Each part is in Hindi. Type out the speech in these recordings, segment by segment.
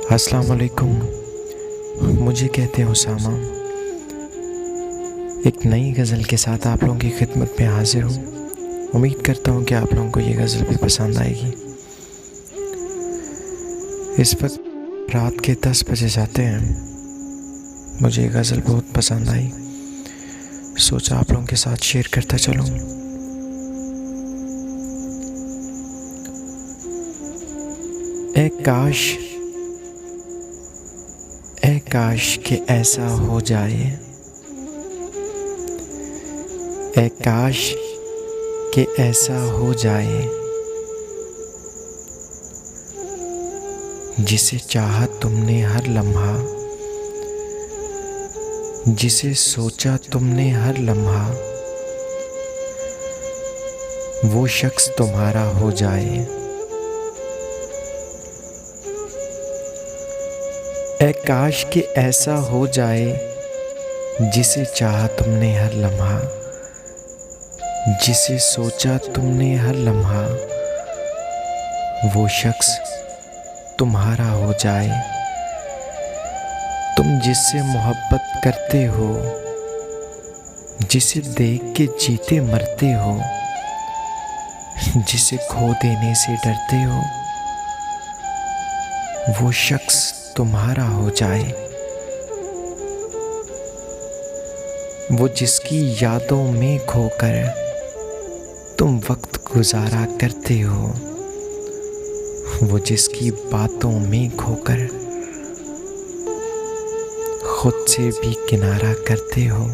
अस्सलाम वालेकुम। मुझे कहते हैं उसामा। एक नई गज़ल के साथ आप लोगों की खिदमत में हाज़िर हूँ। उम्मीद करता हूँ कि आप लोगों को ये गज़ल भी पसंद आएगी। इस वक्त रात के 10 बजे जाते हैं। मुझे ये गज़ल बहुत पसंद आई, सोचा आप लोगों के साथ शेयर करता चलूँ। ए काश कि ऐसा हो जाए, ए काश कि ऐसा हो जाए, जिसे चाहा तुमने हर लम्हा, जिसे सोचा तुमने हर लम्हा, वो शख्स तुम्हारा हो जाए। ए काश कि ऐसा हो जाए, जिसे चाहा तुमने हर लम्हा, जिसे सोचा तुमने हर लम्हा, वो शख्स तुम्हारा हो जाए। तुम जिससे मोहब्बत करते हो, जिसे देख के जीते मरते हो, जिसे खो देने से डरते हो, वो शख्स तुम्हारा हो जाए। वो जिसकी यादों में खोकर तुम वक्त गुजारा करते हो, वो जिसकी बातों में खोकर खुद से भी किनारा करते हो।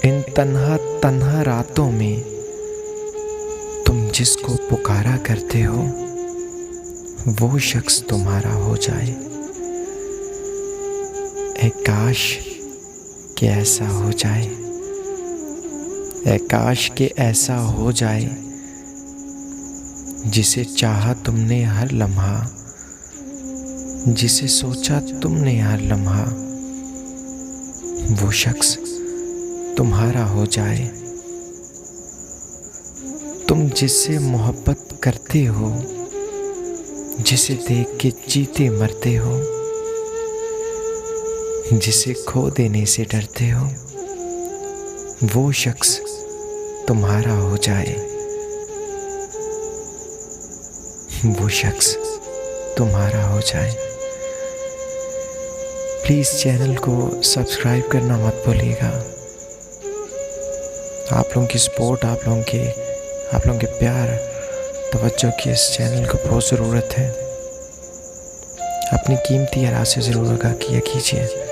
इन तन्हा तन्हा रातों में तुम जिसको पुकारा करते हो, वो शख्स तुम्हारा हो जाए। ए काश कि ऐसा हो जाए, ए काश कि ऐसा हो जाए, जिसे चाहा तुमने हर लम्हा, जिसे सोचा तुमने हर लम्हा, वो शख्स तुम्हारा हो जाए। तुम जिससे मोहब्बत करते हो, जिसे देख के जीते मरते हो, जिसे खो देने से डरते हो, वो शख्स तुम्हारा हो जाए। वो शख्स तुम्हारा हो जाए। प्लीज़ चैनल को सब्सक्राइब करना मत भूलिएगा। आप लोगों की सपोर्ट, आप लोगों के प्यार, तवज्जो की इस चैनल को बहुत ज़रूरत है। अपनी कीमती आराज़ से ज़रूर आगाह किया कीजिए।